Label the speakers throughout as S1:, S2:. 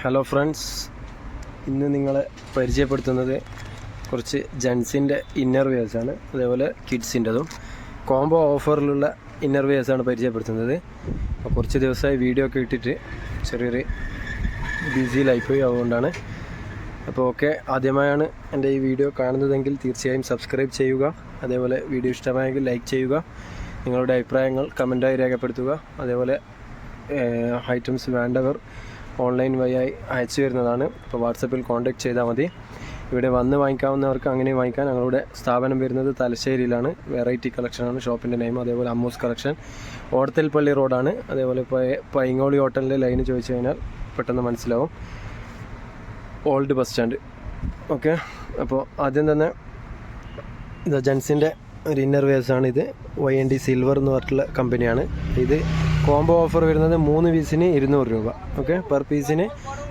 S1: Hello friends, ഇന്ന് നിങ്ങളെ പരിചയപ്പെടുത്തുന്നത് കുറച്ച് ജെൻസിൻ്റെ ഇന്നർ വെയേഴ്സാണ്. അതേപോലെ കിഡ്സിൻ്റെതും കോംബോ ഓഫറിലുള്ള ഇന്നർ വെയേഴ്സാണ് പരിചയപ്പെടുത്തുന്നത്. അപ്പോൾ കുറച്ച് ദിവസമായി വീഡിയോ ഒക്കെ ഇട്ടിട്ട് ചെറിയൊരു ബിസിയിലായിപ്പോയി, അതുകൊണ്ടാണ്. അപ്പോൾ ഓക്കെ, ആദ്യമായാണ് എൻ്റെ ഈ വീഡിയോ കാണുന്നതെങ്കിൽ തീർച്ചയായും സബ്സ്ക്രൈബ് ചെയ്യുക. അതേപോലെ വീഡിയോ ഇഷ്ടമായെങ്കിൽ ലൈക്ക് ചെയ്യുക. നിങ്ങളുടെ അഭിപ്രായങ്ങൾ കമൻറ്റായി രേഖപ്പെടുത്തുക. അതേപോലെ ഐറ്റംസ് വേണ്ടവർ ഓൺലൈൻ വഴിയായി അയച്ചു വരുന്നതാണ്. അപ്പോൾ വാട്സപ്പിൽ കോൺടാക്റ്റ് ചെയ്താൽ മതി. ഇവിടെ വന്ന് വാങ്ങിക്കാവുന്നവർക്ക് അങ്ങനെ വാങ്ങിക്കാൻ. ഞങ്ങളുടെ സ്ഥാപനം വരുന്നത് തലശ്ശേരിയിലാണ്. വെറൈറ്റി കളക്ഷനാണ് ഷോപ്പിൻ്റെ നെയിം. അതേപോലെ അമ്മൂസ് കളക്ഷൻ, ഓടത്തിൽപ്പള്ളി റോഡാണ്. അതേപോലെ പൈങ്ങോളി ഹോട്ടലിൻ്റെ ലൈന് ചോദിച്ചു കഴിഞ്ഞാൽ പെട്ടെന്ന് മനസ്സിലാവും. Old bus stand. ഓക്കെ, അപ്പോൾ ആദ്യം തന്നെ ഇത് ജെൻസിൻ്റെ ഒരു ഇന്നർ വെയേഴ്സാണ്. ഇത് YND സിൽവർ എന്ന് പറഞ്ഞിട്ടുള്ള കമ്പനിയാണ്. ഇത് കോംബോ ഓഫർ വരുന്നത് 3 പീസിന് 200 രൂപ. ഓക്കെ, പെർ പീസിന്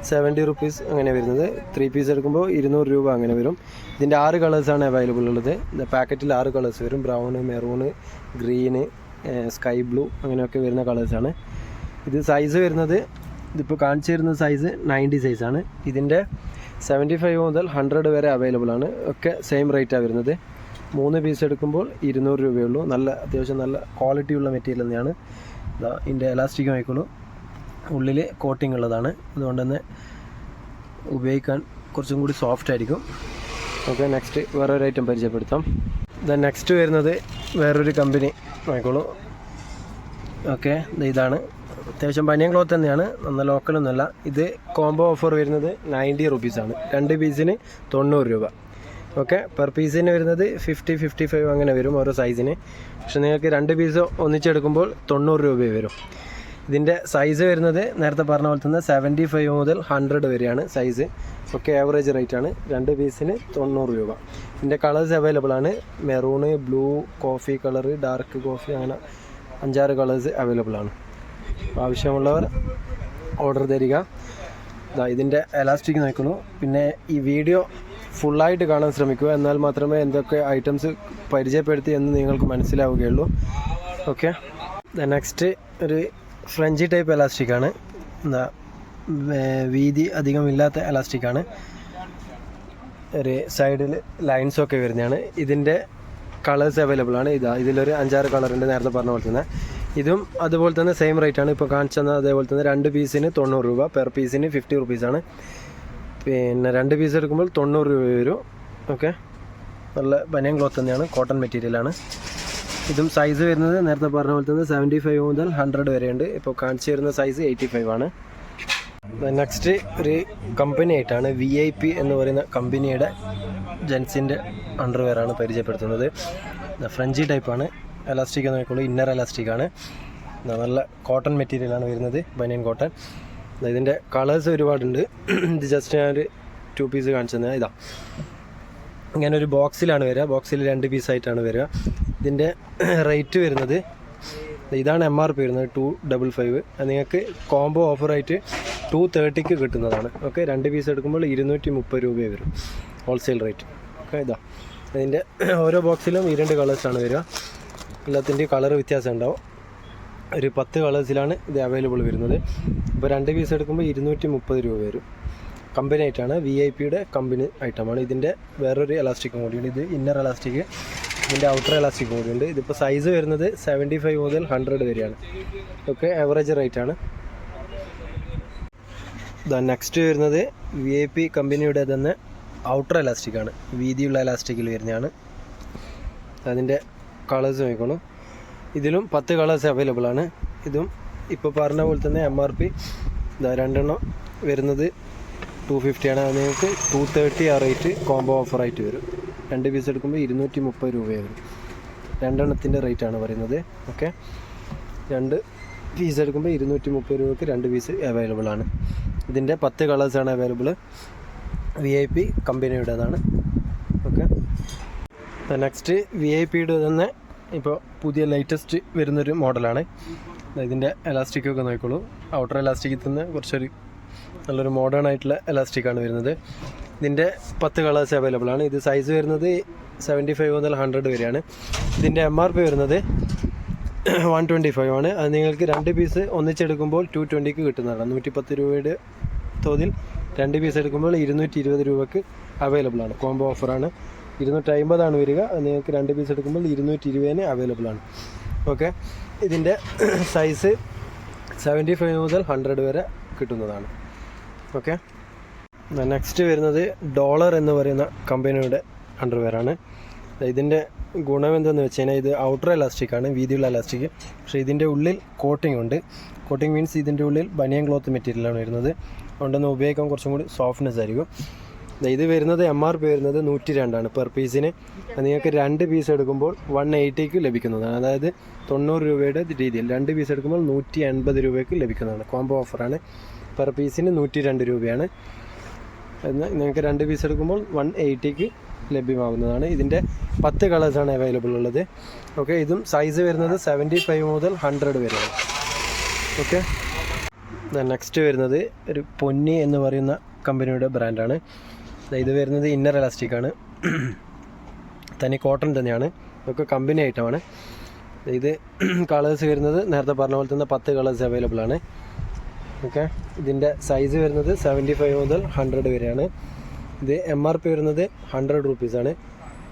S1: 70 റുപ്പീസ് അങ്ങനെ വരുന്നത്. 3 പീസ് എടുക്കുമ്പോൾ 200 രൂപ അങ്ങനെ വരും. ഇതിൻ്റെ 6 കളേഴ്സാണ് അവൈലബിൾ ഉള്ളത്. പാക്കറ്റിൽ 6 കളേഴ്സ് വരും. Brown, maroon, green, sky blue അങ്ങനെയൊക്കെ വരുന്ന കളേഴ്സാണ്. ഇത് സൈസ് വരുന്നത്, ഇതിപ്പോൾ കാണിച്ചു തരുന്ന സൈസ് 90 സൈസാണ്. ഇതിൻ്റെ 75 മുതൽ 100 വരെ അവൈലബിൾ ആണ്. ഒക്കെ സെയിം റേറ്റാണ് വരുന്നത്. 3 പീസ് എടുക്കുമ്പോൾ 200 രൂപയുള്ളൂ. അത്യാവശ്യം നല്ല ക്വാളിറ്റിയുള്ള മെറ്റീരിയൽ തന്നെയാണ്. ഇതിൻ്റെ എലാസ്റ്റിക് ആയിക്കോളൂ, ഉള്ളിൽ കോട്ടിംഗ് ഉള്ളതാണ്. അതുകൊണ്ട് തന്നെ ഉപയോഗിക്കാൻ കുറച്ചും കൂടി സോഫ്റ്റ് ആയിരിക്കും. ഓക്കെ, നെക്സ്റ്റ് വേറൊരു ഐറ്റം പരിചയപ്പെടുത്താം. നെക്സ്റ്റ് വരുന്നത് വേറൊരു കമ്പനി ആയിക്കോളൂ. ഓക്കെ, ഇതാണ് അത്യാവശ്യം ബനിയൻ ക്ലോത്ത് തന്നെയാണ്, നല്ല ലോക്കലൊന്നുമല്ല. ഇത് കോംബോ ഓഫർ വരുന്നത് 90 റുപ്പീസാണ്. 2 പീസിന് 90 രൂപ. ഓക്കെ, പെർ പീസിന് വരുന്നത് 50-55 അങ്ങനെ വരും ഓരോ സൈസിന്. പക്ഷെ നിങ്ങൾക്ക് 2 പീസ് ഒന്നിച്ചെടുക്കുമ്പോൾ 90 രൂപ വരും. ഇതിൻ്റെ സൈസ് വരുന്നത് നേരത്തെ പറഞ്ഞ പോലെ തന്നെ 75 മുതൽ 100 വരെയാണ് സൈസ്. ഒക്കെ ആവറേജ് റേറ്റ് ആണ്. 2 പീസിന് 90 രൂപ. ഇതിൻ്റെ കളേഴ്സ് അവൈലബിൾ ആണ്. Maroon, blue, coffee colour, dark coffee, അങ്ങനെ 5-6 കളേഴ്സ് അവൈലബിൾ ആണ്. ആവശ്യമുള്ളവർ ഓർഡർ തരിക. ഇതിൻ്റെ എലാസ്റ്റിക് നോക്കുന്നു. പിന്നെ ഈ വീഡിയോ ഫുള്ളായിട്ട് കാണാൻ ശ്രമിക്കുക, എന്നാൽ മാത്രമേ എന്തൊക്കെ ഐറ്റംസ് പരിചയപ്പെടുത്തി എന്ന് നിങ്ങൾക്ക് മനസ്സിലാവുകയുള്ളൂ. ഓക്കെ, നെക്സ്റ്റ് ഒരു ഫ്രഞ്ച് ടൈപ്പ് എലാസ്റ്റിക്കാണ്. വീതി അധികം ഇല്ലാത്ത എലാസ്റ്റിക്കാണ്. ഒരു സൈഡിൽ ലൈൻസൊക്കെ വരുന്നതാണ്. ഇതിൻ്റെ കളേഴ്സ് അവൈലബിൾ ആണ്. ഇതിലൊരു 5-6 കളറുണ്ട്, നേരത്തെ പറഞ്ഞ പോലെ തന്നെ. ഇതും അതുപോലെ തന്നെ സെയിം റേറ്റ് ആണ്. ഇപ്പോൾ കാണിച്ചത് അതേപോലെ തന്നെ 2 പീസിന് 90 രൂപ, പെർ പീസിന് 50 റുപ്പീസാണ്. പിന്നെ 2 പീസ് എടുക്കുമ്പോൾ 90 രൂപ വരും. ഓക്കെ, നല്ല ബനിയൻ ക്ലോത്ത് തന്നെയാണ്, കോട്ടൺ മെറ്റീരിയലാണ്. ഇതും സൈസ് വരുന്നത് നേരത്തെ പറഞ്ഞ പോലെ തന്നെ 75 മുതൽ 100 വരെയുണ്ട്. ഇപ്പോൾ കാണിച്ചു വരുന്ന സൈസ് 85 ആണ്. നെക്സ്റ്റ് ഒരു കമ്പനി ആയിട്ടാണ് VIP എന്ന് പറയുന്ന കമ്പനിയുടെ ജെൻസിൻ്റെ അണ്ടർവെയറാണ് പരിചയപ്പെടുത്തുന്നത്. ഫ്രഞ്ചി ടൈപ്പാണ്. എലാസ്റ്റിക് എന്ന് നോക്കുള്ളൂ, ഇന്നർ എലാസ്റ്റിക്കാണ്. നല്ല കോട്ടൺ മെറ്റീരിയലാണ് വരുന്നത്, ബനിയൻ കോട്ടൺ. ഇതിൻ്റെ കളേഴ്സ് ഒരുപാടുണ്ട്. ഇത് ജസ്റ്റ് ഞാനൊരു 2 പീസ് കാണിച്ചു തന്നെ. ഇങ്ങനെ ഒരു ബോക്സിലാണ് വരിക. ബോക്സിൽ 2 പീസായിട്ടാണ് വരിക. ഇതിൻ്റെ റേറ്റ് വരുന്നത്, ഇതാണ് MRP വരുന്നത് 255. നിങ്ങൾക്ക് കോംബോ ഓഫറായിട്ട് 230 കിട്ടുന്നതാണ്. ഓക്കെ, 2 പീസ് എടുക്കുമ്പോൾ 230 രൂപ വരും ഹോൾസെയിൽ റേറ്റ്. ഓക്കെ, ഇതിൻ്റെ ഓരോ ബോക്സിലും 2 കളേഴ്സാണ് വരിക. എല്ലാത്തിൻ്റെയും കളർ വ്യത്യാസം ഉണ്ടാവും. ഒരു 10 കളേഴ്സിലാണ് ഇത് അവൈലബിൾ വരുന്നത്. ഇപ്പോൾ 2 പീസ് എടുക്കുമ്പോൾ 230 രൂപ വരും. കമ്പനി ആയിട്ടാണ്, VIPയുടെ കമ്പനി ഐറ്റമാണ്. ഇതിൻ്റെ വേറൊരു എലാസ്റ്റിക് കൂടിയുണ്ട്. ഇത് ഇന്നർ എലാസ്റ്റിക്, ഇതിൻ്റെ ഔട്ടർ എലാസ്റ്റിക് കൂടിയുണ്ട്. ഇതിപ്പോൾ സൈസ് വരുന്നത് 75 മുതൽ 100 വരെയാണ്. ഓക്കെ, ആവറേജ് റേറ്റ് ആണ്. നെക്സ്റ്റ് വരുന്നത് VIP കമ്പനിയുടെ തന്നെ ഔട്ടർ എലാസ്റ്റിക്കാണ്. വീതിയുള്ള എലാസ്റ്റിക്കിൽ വരുന്നതാണ്. അതിൻ്റെ കളേഴ്സ് നോക്കണം. ഇതിലും 10 കളേഴ്സ് അവൈലബിൾ ആണ്. ഇതും ഇപ്പോൾ പറഞ്ഞ പോലെ തന്നെ MRP 2 വരുന്നത് 250 ആണ്. അത് നിങ്ങൾക്ക് 230 ആ റേറ്റ് കോംബോ ഓഫറായിട്ട് വരും. 2 പീസ് എടുക്കുമ്പോൾ 230 രൂപ വരും. 2 റേറ്റാണ് പറയുന്നത്. ഓക്കെ, 2 പീസ് എടുക്കുമ്പോൾ 230 രൂപയ്ക്ക് 2 പീസ് അവൈലബിൾ ആണ്. ഇതിൻ്റെ 10 കളേഴ്സാണ് അവൈലബിൾ. VIP കമ്പനിയുടേതാണ്. ഓക്കെ, നെക്സ്റ്റ് VIPയുടെ തന്നെ ഇപ്പോൾ പുതിയ ലേറ്റസ്റ്റ് വരുന്നൊരു മോഡലാണ്. ഇതിൻ്റെ എലാസ്റ്റിക്കൊക്കെ നോക്കിക്കോളൂ. ഔട്ടർ എലാസ്റ്റിക്കിൽ തന്നെ കുറച്ചൊരു നല്ലൊരു മോഡേൺ ആയിട്ടുള്ള എലാസ്റ്റിക്കാണ് വരുന്നത്. ഇതിൻ്റെ 10 കളേഴ്സ് അവൈലബിൾ ആണ്. ഇത് സൈസ് വരുന്നത് 75 മുതൽ 100 വരെയാണ്. ഇതിൻ്റെ MRP വരുന്നത് 125 ആണ്. അത് നിങ്ങൾക്ക് 2 പീസ് ഒന്നിച്ചെടുക്കുമ്പോൾ 220 കിട്ടുന്നതാണ്. 110 രൂപയുടെ തോതിൽ 2 പീസ് എടുക്കുമ്പോൾ 220 രൂപയ്ക്ക് അവൈലബിൾ ആണ്. കോംബോ ഓഫറാണ്. 250 വരിക. നിങ്ങൾക്ക് 2 പീസ് എടുക്കുമ്പോൾ 220 അവൈലബിൾ ആണ്. ഓക്കെ, ഇതിൻ്റെ സൈസ് 75 മുതൽ 100 വരെ കിട്ടുന്നതാണ്. ഓക്കെ, നെക്സ്റ്റ് വരുന്നത് ഡോളർ എന്ന് പറയുന്ന കമ്പനിയുടെ അണ്ടർവെയറാണ്. ഇതിൻ്റെ ഗുണം എന്തെന്ന് വെച്ച് കഴിഞ്ഞാൽ ഇത് ഔട്ടർ എലാസ്റ്റിക്കാണ്, വീതിയുള്ള എലാസ്റ്റിക്. പക്ഷേ ഇതിൻ്റെ ഉള്ളിൽ കോട്ടിംഗ് ഉണ്ട്. കോട്ടിംഗ് മീൻസ് ഇതിൻ്റെ ഉള്ളിൽ ബനിയൻ ക്ലോത്ത് മെറ്റീരിയലാണ് വരുന്നത്. അതുകൊണ്ടൊന്ന് ഉപയോഗിക്കാൻ കുറച്ചും കൂടി സോഫ്റ്റ്നെസ് ആയിരിക്കും. ഇത് വരുന്നത് MRP വരുന്നത് 102 പെർ പീസിന്. നിങ്ങൾക്ക് 2 പീസ് എടുക്കുമ്പോൾ 180 ലഭിക്കുന്നതാണ്. അതായത് 90 രൂപയുടെ രീതിയിൽ 2 പീസ് എടുക്കുമ്പോൾ 180 രൂപയ്ക്ക് ലഭിക്കുന്നതാണ്. കോംബോ ഓഫറാണ്. പെർ പീസിന് 102 രൂപയാണ്. എന്നാൽ നിങ്ങൾക്ക് 2 പീസ് എടുക്കുമ്പോൾ 180 ലഭ്യമാകുന്നതാണ്. ഇതിൻ്റെ 10 കളേഴ്സാണ് അവൈലബിൾ ഉള്ളത്. ഓക്കെ, ഇതും സൈസ് വരുന്നത് 75 മുതൽ 100 വരെയാണ്. ഓക്കെ, നെക്സ്റ്റ് വരുന്നത് ഒരു പൊന്നി എന്ന് പറയുന്ന കമ്പനിയുടെ ബ്രാൻഡാണ്. ഇത് വരുന്നത് ഇന്നർ എലാസ്റ്റിക്കാണ്, തനി കോട്ടൺ തന്നെയാണ്. ഇതൊക്കെ കമ്പനി ഐറ്റമാണ്. ഇത് കളേഴ്സ് വരുന്നത് നേരത്തെ പറഞ്ഞ പോലെ തന്നെ 10 കളേഴ്സ് അവൈലബിൾ ആണ്. ഓക്കെ, ഇതിൻ്റെ സൈസ് വരുന്നത് 75 മുതൽ 100 വരെയാണ്. ഇത് MRP വരുന്നത് 100 റുപ്പീസാണ്.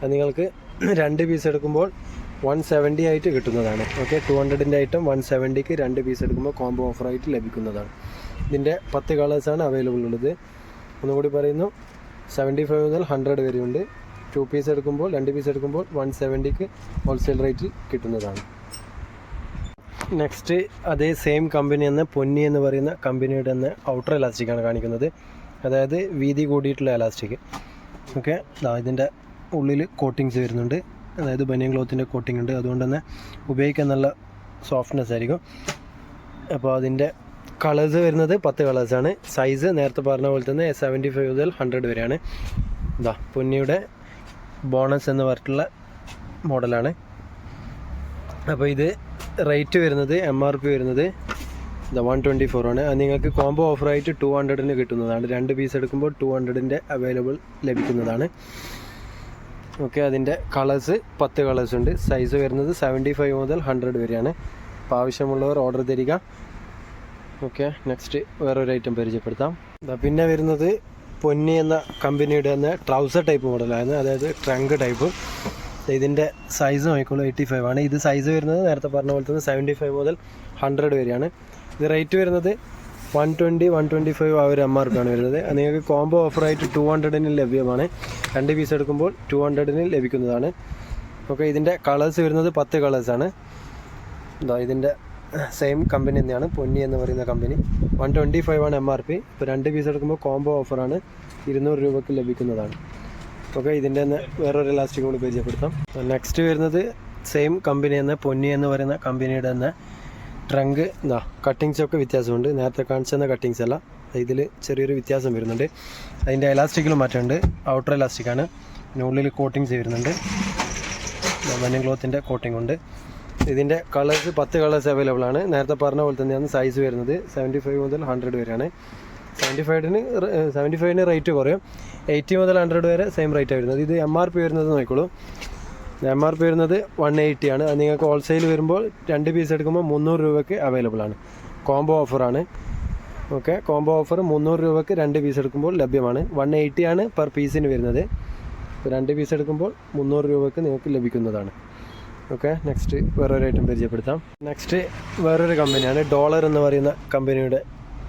S1: അത് നിങ്ങൾക്ക് 2 പീസ് എടുക്കുമ്പോൾ 170 ആയിട്ട് കിട്ടുന്നതാണ്. ഓക്കെ, 200ൻ്റെ ഐറ്റം 170ക്ക് 2 പീസ് എടുക്കുമ്പോൾ കോംബോ ഓഫറായിട്ട് ലഭിക്കുന്നതാണ്. ഇതിൻ്റെ 10 കളേഴ്സാണ് അവൈലബിൾ ഉള്ളത്. ഒന്നുകൂടി പറയുന്നു, 75 മുതൽ 100 വരെയുണ്ട്. 2 പീസ് എടുക്കുമ്പോൾ 2 പീസ് എടുക്കുമ്പോൾ 170ക്ക് ഹോൾസെയിൽ റേറ്റിൽ കിട്ടുന്നതാണ്. നെക്സ്റ്റ് അതേ സെയിം കമ്പനി തന്നെ പൊന്നി എന്ന് പറയുന്ന കമ്പനിയുടെ തന്നെ ഔട്ടർ എലാസ്റ്റിക്കാണ് കാണിക്കുന്നത്. അതായത് വീതി കൂടിയിട്ടുള്ള എലാസ്റ്റിക്. ഓക്കെ, ഇതിൻ്റെ ഉള്ളിൽ കോട്ടിങ്സ് വരുന്നുണ്ട്. അതായത് ബനിയൻ ക്ലോത്തിൻ്റെ കോട്ടിംഗ് ഉണ്ട്. അതുകൊണ്ട് തന്നെ ഉപയോഗിക്കാൻ നല്ല സോഫ്റ്റ്നെസ് ആയിരിക്കും. അപ്പോൾ അതിൻ്റെ കളേഴ്സ് വരുന്നത് 10 കളേഴ്സാണ്. സൈസ് നേരത്തെ പറഞ്ഞ പോലെ തന്നെ 75 മുതൽ 100 വരെയാണ്. പൊന്നിയുടെ ബോണസ് എന്ന് പറഞ്ഞിട്ടുള്ള മോഡലാണ്. അപ്പോൾ ഇത് റേറ്റ് വരുന്നത് MRP വരുന്നത് 124 ആണ്. അത് നിങ്ങൾക്ക് കോംബോ ഓഫറായിട്ട് 200ന് കിട്ടുന്നതാണ്. 2 പീസ് എടുക്കുമ്പോൾ 200ൻ്റെ അവൈലബിൾ ലഭിക്കുന്നതാണ്. ഓക്കെ, അതിൻ്റെ കളേഴ്സ് 10 കളേഴ്സ് ഉണ്ട്. സൈസ് വരുന്നത് 75 മുതൽ 100 വരെയാണ്. അപ്പോൾ ആവശ്യമുള്ളവർ ഓർഡർ തരിക. ഓക്കെ, നെക്സ്റ്റ് വേറൊരു ഐറ്റം പരിചയപ്പെടുത്താം. പിന്നെ വരുന്നത് പൊന്നി എന്ന കമ്പനിയുടെ തന്നെ ട്രൗസർ ടൈപ്പ് മോഡലാണ്. അതായത് ട്രങ്ക് ടൈപ്പ്. ഇതിൻ്റെ സൈസ് നോക്കിക്കോളൂ, 85 ആണ്. ഇത് സൈസ് വരുന്നത് നേരത്തെ പറഞ്ഞ പോലെ തന്നെ 75 മുതൽ 100 വരെയാണ്. ഇത് റേറ്റ് വരുന്നത് 120, 125 ആ ഒരു MRP ആണ് വരുന്നത്. നിങ്ങൾക്ക് കോംബോ ഓഫറായിട്ട് 200ന് ലഭ്യമാണ്. 2 പീസ് എടുക്കുമ്പോൾ 200ന് ലഭിക്കുന്നതാണ്. ഓക്കെ, ഇതിൻ്റെ കളേഴ്സ് വരുന്നത് 10 കളേഴ്സാണ്. ഇതിൻ്റെ സെയിം കമ്പനി തന്നെയാണ്, പൊന്നി എന്ന് പറയുന്ന കമ്പനി. 125 ആണ് MRP. ഇപ്പോൾ 2 പീസ് എടുക്കുമ്പോൾ കോംബോ ഓഫറാണ്, 200 രൂപയ്ക്ക് ലഭിക്കുന്നതാണ്. ഓക്കെ, ഇതിൻ്റെ തന്നെ വേറൊരു എലാസ്റ്റിക് കൂടി പരിചയപ്പെടുത്താം. നെക്സ്റ്റ് വരുന്നത് സെയിം കമ്പനി തന്നെ, പൊന്നി എന്ന് പറയുന്ന കമ്പനിയുടെ തന്നെ ട്രങ്ക്. കട്ടിങ്സൊക്കെ വ്യത്യാസമുണ്ട്. നേരത്തെ കാണിച്ചെന്ന കട്ടിങ്സ് അല്ല, ഇതിൽ ചെറിയൊരു വ്യത്യാസം വരുന്നുണ്ട്. അതിൻ്റെ എലാസ്റ്റിക്കിലും മാറ്റമുണ്ട്. ഔട്ടർ എലാസ്റ്റിക്കാണ്. പിന്നെ ഉള്ളിൽ കോട്ടിങ്സ് വരുന്നുണ്ട്. ബനിയൻ ക്ലോത്തിൻ്റെ കോട്ടിംഗ് ഉണ്ട്. ഇതിൻ്റെ കളേഴ്സ് 10 കളേഴ്സ് അവൈലബിൾ ആണ്. നേരത്തെ പറഞ്ഞ പോലെ തന്നെയാണ് സൈസ് വരുന്നത്. 75 മുതൽ 100 വരെയാണ്. 75ന് റേറ്റ് കുറയും. 80 മുതൽ 100 വരെ സെയിം റേറ്റ് വരുന്നത്. ഇത് MRP വരുന്നത് നോക്കിക്കോളൂ. MRP വരുന്നത് 180 ആണ്. അത് നിങ്ങൾക്ക് ഹോൾസെയിൽ വരുമ്പോൾ 2 പീസ് എടുക്കുമ്പോൾ 300 രൂപയ്ക്ക് അവൈലബിൾ ആണ്. കോംബോ ഓഫറാണ്. ഓക്കെ, കോംബോ ഓഫർ 300 രൂപയ്ക്ക് 2 പീസ് എടുക്കുമ്പോൾ ലഭ്യമാണ്. 180 ആണ് പെർ പീസിന് വരുന്നത്. 2 പീസ് എടുക്കുമ്പോൾ 300 രൂപയ്ക്ക് നിങ്ങൾക്ക് ലഭിക്കുന്നതാണ്. ഓക്കെ, നെക്സ്റ്റ് വേറൊരു ഐറ്റം പരിചയപ്പെടുത്താം. നെക്സ്റ്റ് വേറൊരു കമ്പനിയാണ്, ഡോളർ എന്ന് പറയുന്ന കമ്പനിയുടെ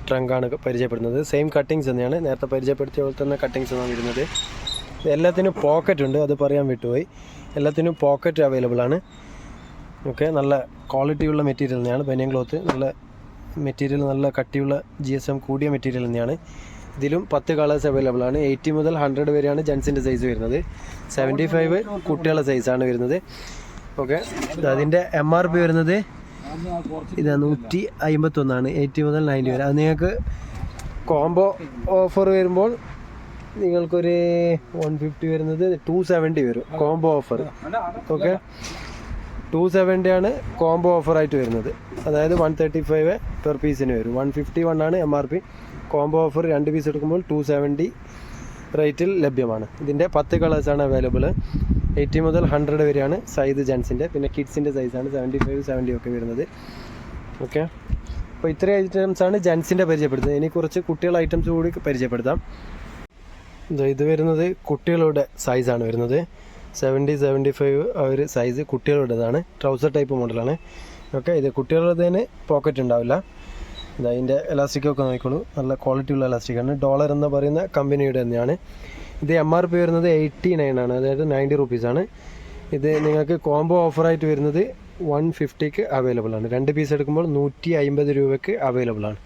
S1: ട്രങ്കാണ് പരിചയപ്പെടുന്നത്. സെയിം കട്ടിങ്സ് തന്നെയാണ്, നേരത്തെ പരിചയപ്പെടുത്തിയ പോലെ തന്നെ കട്ടിങ്സ് ആണ് വരുന്നത്. എല്ലാത്തിനും പോക്കറ്റ് ഉണ്ട്, അത് പറയാൻ വിട്ടുപോയി. എല്ലാത്തിനും പോക്കറ്റ് അവൈലബിൾ ആണ്. ഓക്കെ, നല്ല ക്വാളിറ്റിയുള്ള മെറ്റീരിയൽ തന്നെയാണ്. ബനിയൻ ക്ലോത്ത് നല്ല മെറ്റീരിയൽ, നല്ല കട്ടിയുള്ള GSM കൂടിയ മെറ്റീരിയൽ തന്നെയാണ്. ഇതിലും 10 കളേഴ്സ് അവൈലബിൾ ആണ്. 80 മുതൽ 100 വരെയാണ് ജെൻസിൻ്റെ സൈസ് വരുന്നത്. 75 കുട്ടികളുടെ സൈസാണ് വരുന്നത്. ഓക്കെ, അതിൻ്റെ MRP വരുന്നത് 151 ആണ്. 80 മുതൽ 90 വരെ. അത് നിങ്ങൾക്ക് കോംബോ ഓഫർ വരുമ്പോൾ നിങ്ങൾക്കൊരു 150 വരുന്നത് 270 വരും കോംബോ ഓഫർ. ഓക്കെ, 270 ആണ് കോംബോ ഓഫറായിട്ട് വരുന്നത്. അതായത് 135 പെർ പീസിന് വരും. 151 ആണ് MRP. കോംബോ ഓഫർ 2 പീസ് എടുക്കുമ്പോൾ 270 റേറ്റിൽ ലഭ്യമാണ്. ഇതിൻ്റെ 10 കളേഴ്സാണ് അവൈലബിൾ. 80 മുതൽ 100 വരെയാണ് സൈസ് ജെൻസിൻ്റെ. പിന്നെ കിഡ്സിൻ്റെ സൈസാണ് 75, 70 ഒക്കെ വരുന്നത്. ഓക്കെ, അപ്പോൾ ഇത്രയും ഐറ്റംസാണ് ജെൻസിൻ്റെ പരിചയപ്പെടുത്തുന്നത്. ഇനി കുറച്ച് കുട്ടികളുടെ ഐറ്റംസ് കൂടി പരിചയപ്പെടുത്താം. ഇത് വരുന്നത് കുട്ടികളുടെ സൈസാണ് വരുന്നത്. 70-75 ആ ഒരു സൈസ് കുട്ടികളുടേതാണ്. ട്രൗസർ ടൈപ്പ് മോഡലാണ്. ഓക്കെ, ഇത് കുട്ടികളുടേതിന് പോക്കറ്റ് ഉണ്ടാവില്ല. അതിൻ്റെ എലാസ്റ്റിക്കൊക്കെ നോക്കിക്കോളൂ, നല്ല ക്വാളിറ്റി ഉള്ള എലാസ്റ്റിക്കാണ്. ഡോളർ എന്ന് പറയുന്ന കമ്പനിയുടെ തന്നെയാണ്. ഇത് MRP വരുന്നത് 89 ആണ്, അതായത് 90 റുപ്പീസാണ്. ഇത് നിങ്ങൾക്ക് കോംബോ ഓഫറായിട്ട് വരുന്നത് 150ക്ക് അവൈലബിൾ ആണ്. 2 പീസ് എടുക്കുമ്പോൾ 150 രൂപയ്ക്ക് അവൈലബിൾ ആണ്.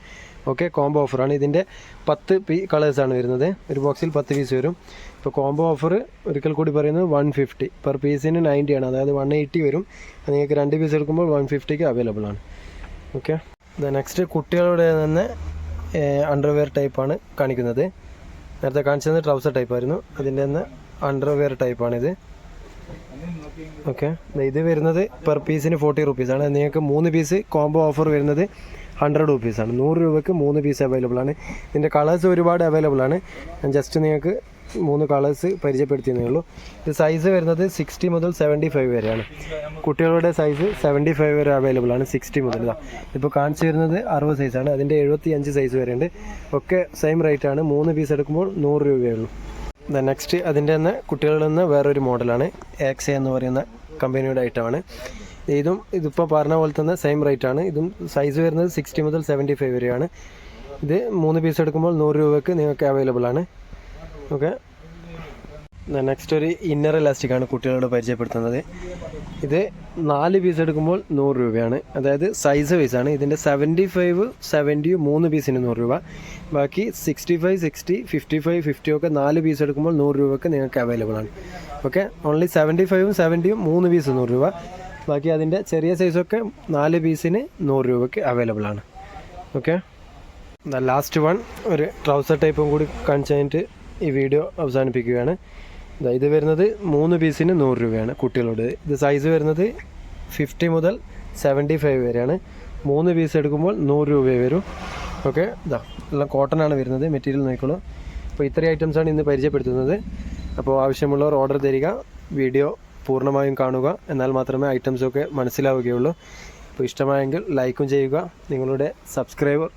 S1: ഓക്കെ, കോംബോ ഓഫറാണ്. ഇതിൻ്റെ 10 കളേഴ്സാണ് വരുന്നത്. ഒരു ബോക്സിൽ 10 പീസ് വരും. ഇപ്പോൾ കോംബോ ഓഫർ ഒരിക്കൽ കൂടി പറയുന്നത് 150 പെർ പീസിന് 90 ആണ്, അതായത് 180 വരും. നിങ്ങൾക്ക് 2 പീസ് എടുക്കുമ്പോൾ 150ക്ക് അവൈലബിൾ ആണ്. ഓക്കെ, നെക്സ്റ്റ് കുട്ടികളുടെ തന്നെ അണ്ടർവെയർ ടൈപ്പാണ് കാണിക്കുന്നത്. നേരത്തെ കാണിച്ചത് ട്രൗസർ ടൈപ്പായിരുന്നു, അതിൻ്റെ തന്നെ അണ്ടർവെയർ ടൈപ്പാണിത്. ഓക്കെ, ഇത് വരുന്നത് പെർ പീസിന് 40 റുപ്പീസാണ്. നിങ്ങൾക്ക് 3 പീസ് കോംബോ ഓഫർ വരുന്നത് 100 റുപ്പീസാണ്. 100 രൂപയ്ക്ക് 3 പീസ് അവൈലബിൾ ആണ്. ഇതിൻ്റെ കളേഴ്സ് ഒരുപാട് അവൈലബിൾ ആണ്. ഞാൻ ജസ്റ്റ് നിങ്ങൾക്ക് 3 കളേഴ്സ് പരിചയപ്പെടുത്തിയതേ ഉള്ളൂ. ഇത് സൈസ് വരുന്നത് 60 മുതൽ 75 വരെയാണ്. കുട്ടികളുടെ സൈസ് 75 വരെ അവൈലബിൾ ആണ്. 60 മുതൽ ഇപ്പോൾ കാണിച്ചു വരുന്നത് 60 സൈസാണ്. അതിൻ്റെ 75 സൈസ് വരെ ഉണ്ട്. ഒക്കെ സെയിം റേറ്റ് ആണ്. 3 പീസ് എടുക്കുമ്പോൾ 100 രൂപയേ ഉള്ളൂ. നെക്സ്റ്റ് അതിൻ്റെ തന്നെ കുട്ടികളിൽ നിന്ന് വേറൊരു മോഡലാണ്. ആക്സെ എന്ന് പറയുന്ന കമ്പനിയുടെ ഐറ്റമാണ്. ഇതിപ്പോൾ പറഞ്ഞ പോലെ തന്നെ സെയിം റേറ്റ് ആണ്. ഇതും സൈസ് വരുന്നത് 60 മുതൽ 75 വരെയാണ്. ഇത് 3 പീസ് എടുക്കുമ്പോൾ 100 രൂപയ്ക്ക് നിങ്ങൾക്ക് അവൈലബിൾ ആണ്. ഓക്കെ, നെക്സ്റ്റ് ഒരു ഇന്നർ ഇലാസ്റ്റിക് ആണ് കുട്ടികളോട് പരിചയപ്പെടുത്തുന്നത്. ഇത് 4 പീസ് എടുക്കുമ്പോൾ 100 രൂപയാണ്, അതായത് സൈസ് വൈസാണ്. ഇതിൻ്റെ 75, 70 3 പീസിന് 100 രൂപ. ബാക്കി 65, 60, 55, 50 ഒക്കെ 4 പീസ് എടുക്കുമ്പോൾ 100 രൂപയ്ക്ക് നിങ്ങൾക്ക് അവൈലബിൾ ആണ്. ഓക്കെ, ഓൺലി 75ഉം 70ഉം 3 പീസ് 100 രൂപ. ബാക്കി അതിൻ്റെ ചെറിയ സൈസൊക്കെ 4 പീസിന് 100 രൂപയ്ക്ക് അവൈലബിൾ ആണ്. ഓക്കെ, ലാസ്റ്റ് വൺ ഒരു ട്രൗസർ ടൈപ്പും കൂടി കാണിച്ച് കഴിഞ്ഞിട്ട് ഈ വീഡിയോ അവസാനിപ്പിക്കുകയാണ്. ഇത് വരുന്നത് 3 പീസിന് 100 രൂപയാണ് കുട്ടികളോട്. ഇത് സൈസ് വരുന്നത് 50 മുതൽ 75 വരെയാണ്. 3 പീസ് എടുക്കുമ്പോൾ 100 രൂപ വരും. ഓക്കെ, എല്ലാം കോട്ടനാണ് വരുന്നത്. മെറ്റീരിയൽ നോക്കിക്കോളൂ. അപ്പോൾ ഇത്രയും ഐറ്റംസാണ് ഇന്ന് പരിചയപ്പെടുത്തുന്നത്. അപ്പോൾ ആവശ്യമുള്ളവർ ഓർഡർ തരിക. വീഡിയോ പൂർണ്ണമായും കാണുക, എന്നാൽ മാത്രമേ ഐറ്റംസൊക്കെ മനസ്സിലാവുകയുള്ളൂ. അപ്പോൾ ഇഷ്ടമായെങ്കിൽ ലൈക്കും ചെയ്യുക. നിങ്ങളുടെ സബ്സ്ക്രൈബർ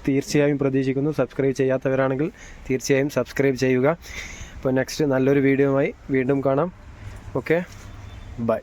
S1: തീർച്ചയായും പ്രതീക്ഷിക്കുന്നു. സബ്സ്ക്രൈബ് ചെയ്യാത്തവരാണെങ്കിൽ തീർച്ചയായും സബ്സ്ക്രൈബ് ചെയ്യുക. അപ്പോൾ നെക്സ്റ്റ് നല്ലൊരു വീഡിയോയുമായി വീണ്ടും കാണാം. Okay, by.